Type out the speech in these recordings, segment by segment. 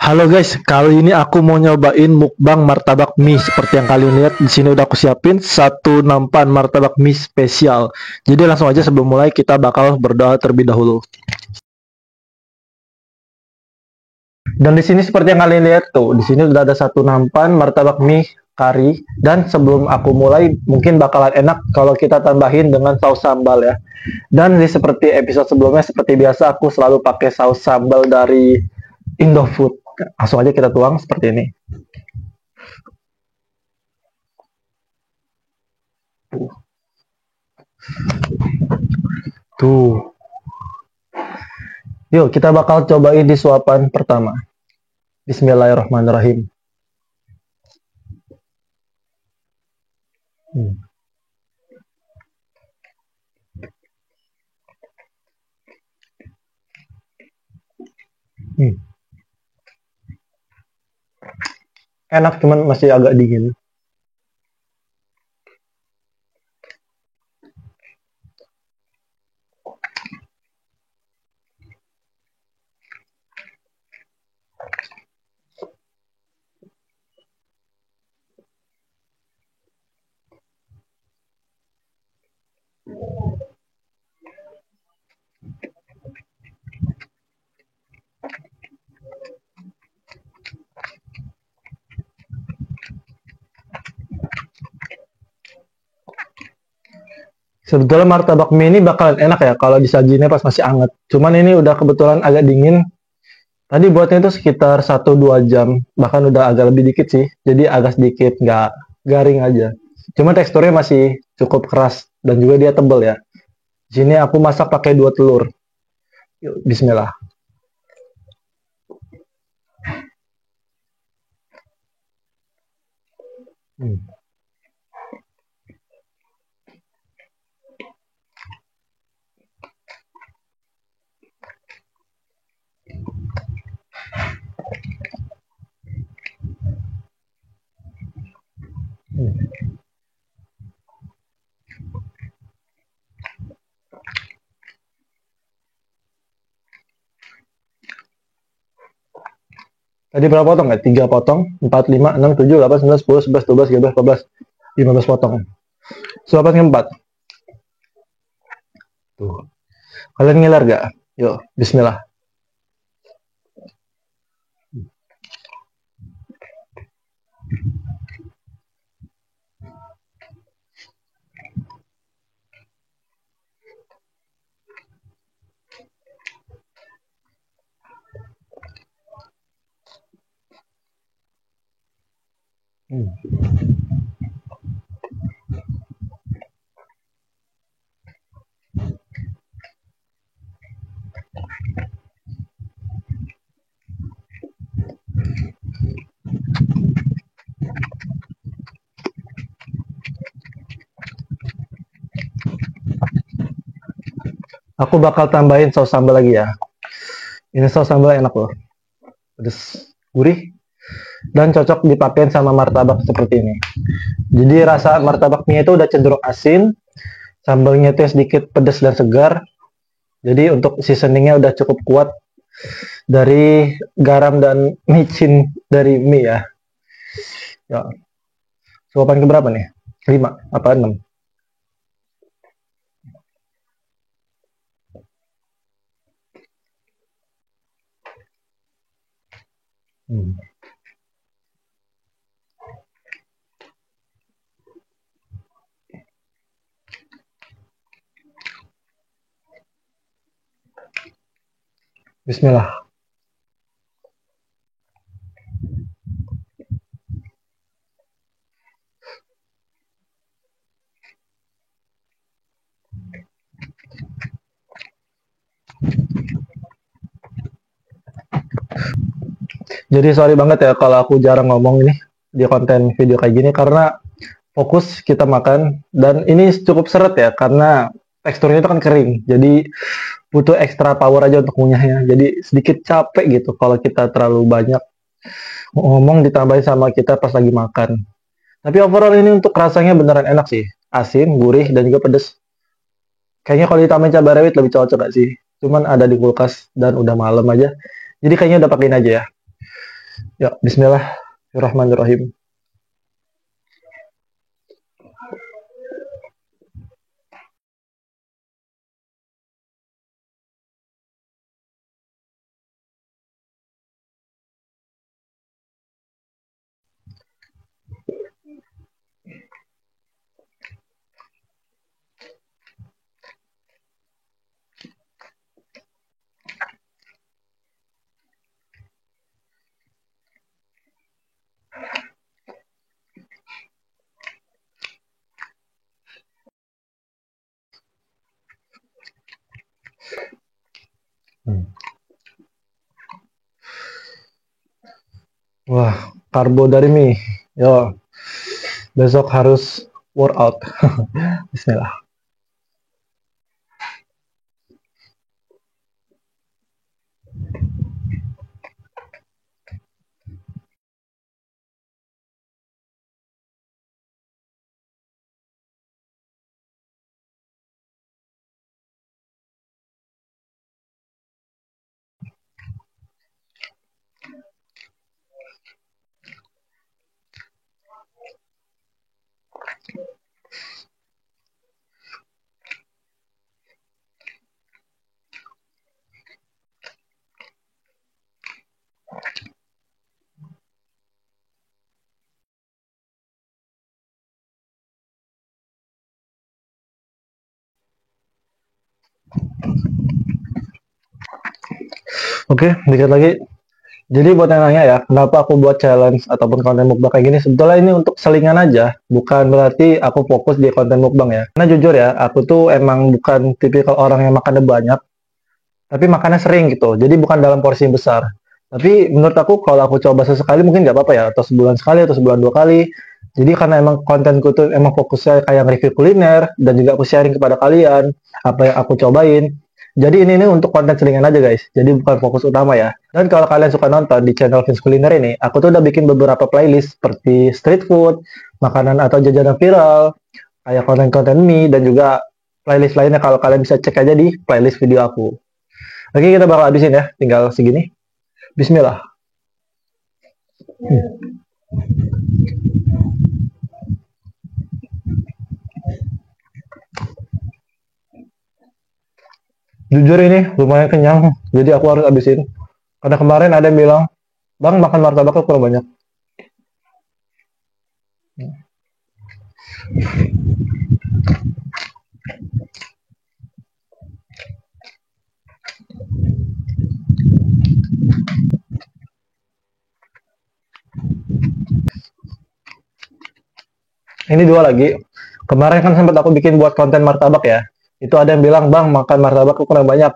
Halo guys, kali ini aku mau nyobain mukbang martabak mie. Seperti yang kalian lihat di sini udah aku siapin satu nampan martabak mie spesial. Jadi langsung aja sebelum mulai kita bakal berdoa terlebih dahulu. Dan di sini seperti yang kalian lihat tuh, di sini udah ada satu nampan martabak mie kari. Dan sebelum aku mulai, mungkin bakalan enak kalau kita tambahin dengan saus sambal ya. Dan seperti episode sebelumnya, seperti biasa aku selalu pakai saus sambal dari Indofood. Langsung aja kita tuang seperti ini. Tuh. Yuk, kita bakal cobain di suapan pertama. Bismillahirrahmanirrahim. Hmm. Hmm. Enak, cuman masih agak dingin. Sebetulnya martabak mie ini bakalan enak ya kalau disajiinnya pas masih anget. Cuman ini udah kebetulan agak dingin. Tadi buatnya itu sekitar 1-2 jam. Bahkan udah agak lebih dikit sih. Jadi agak sedikit nggak garing aja. Cuma teksturnya masih cukup keras. Dan juga dia tebel ya. Di sini aku masak pakai 2 telur. Yuk, bismillah. Hmm. Hmm. Tadi berapa potong ya? 3 potong, 4, 5, 6, 7, 8, 9, 10, 11, 12, 13, 14, 15 potong. Suapan keempat. Tuh. Kalian ngiler gak? Yuk, bismillah. Hmm. Aku bakal tambahin saus sambal lagi ya. Ini saus sambal enak loh. Pedes, gurih, dan cocok dipakein sama martabak seperti ini. Jadi rasa martabaknya itu udah cenderung asin, sambalnya itu sedikit pedas dan segar. Jadi untuk seasoningnya udah cukup kuat dari garam dan micin dari mie ya. Ya, suapan keberapa nih? 5 apa 6? Hmm. Bismillah. Jadi sorry banget ya kalau aku jarang ngomong ini di konten video kayak gini karena fokus kita makan dan ini cukup seret ya karena teksturnya itu kan kering. Jadi butuh ekstra power aja untuk ngunyahnya. Jadi sedikit capek gitu kalau kita terlalu banyak ngomong ditambahin sama kita pas lagi makan. Tapi overall ini untuk rasanya beneran enak sih. Asin, gurih, dan juga pedes. Kayaknya kalau ditambahin cabai rawit lebih cocok gak sih? Cuman ada di kulkas dan udah malam aja. Jadi kayaknya udah pakein aja ya. Ya, bismillahirrahmanirrahim. Wah, karbo dari mie. Yo, besok harus workout. Bismillah. Oke, dikit lagi. Jadi buat yang nanya ya, kenapa aku buat challenge ataupun konten mukbang kayak gini? Sebetulnya ini untuk selingan aja, bukan berarti aku fokus di konten mukbang ya. Karena jujur ya, aku tuh emang bukan tipikal orang yang makannya banyak, tapi makannya sering gitu. Jadi bukan dalam porsi yang besar. Tapi menurut aku kalau aku coba sesekali mungkin nggak apa-apa ya, atau sebulan sekali atau sebulan 2 kali. Jadi karena emang kontenku tuh emang fokusnya kayak review kuliner dan juga aku sharing kepada kalian apa yang aku cobain. Jadi ini untuk konten selingan aja guys. Jadi bukan fokus utama ya. Dan kalau kalian suka nonton di channel Vince Kuliner ini, aku tuh udah bikin beberapa playlist seperti street food, makanan atau jajanan viral, kayak konten-konten mie dan juga playlist lainnya kalau kalian bisa cek aja di playlist video aku. Oke, kita bakal habisin ya. Tinggal segini. Bismillah. Jujur ini lumayan kenyang, jadi aku harus habisin. Karena kemarin ada yang bilang, Bang makan martabak kurang banyak. Ini dua lagi. Kemarin kan sempat aku bikin buat konten martabak ya. Itu ada yang bilang, Bang makan martabak kurang banyak.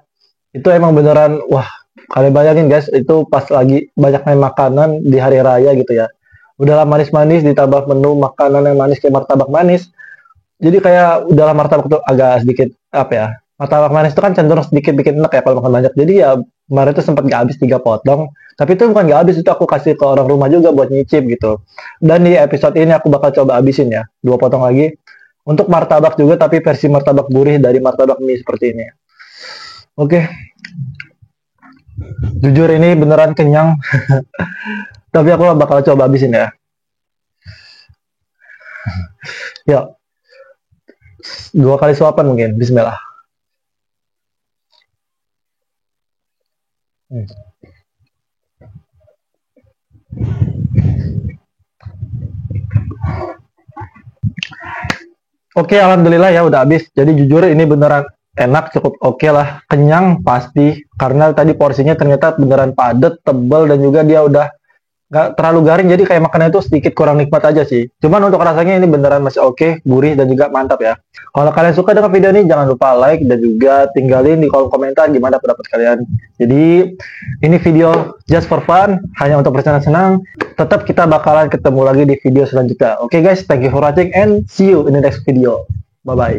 Itu emang beneran, wah kalian bayangin guys, itu pas lagi banyaknya makanan di hari raya gitu ya. Udahlah manis-manis ditambah menu makanan yang manis kayak martabak manis. Jadi kayak udahlah martabak tuh agak sedikit apa ya, martabak manis itu kan cenderung sedikit bikin enak ya kalau makan banyak. Jadi ya kemarin tuh sempat gak habis 3 potong, tapi itu bukan gak habis, itu aku kasih ke orang rumah juga buat nyicip gitu. Dan di episode ini aku bakal coba habisin ya 2 potong lagi untuk martabak juga, tapi versi martabak gurih dari martabak mie seperti ini. Oke, jujur ini beneran kenyang. Tapi aku bakal coba habisin ya. Ya, 2 kali suapan mungkin. Bismillah. Hmm. Oke, alhamdulillah ya udah habis. Jadi jujur ini beneran enak, cukup oke lah, kenyang pasti. Karena tadi porsinya ternyata beneran padat, tebal dan juga dia udah nggak terlalu garing. Jadi kayak makannya itu sedikit kurang nikmat aja sih. Cuman untuk rasanya ini beneran masih oke, gurih dan juga mantap ya. Kalau kalian suka dengan video ini jangan lupa like dan juga tinggalin di kolom komentar gimana pendapat kalian. Jadi ini video just for fun, hanya untuk bersenang-senang. Tetap kita bakalan ketemu lagi di video selanjutnya. Oke guys, thank you for watching and see you in the next video. Bye bye.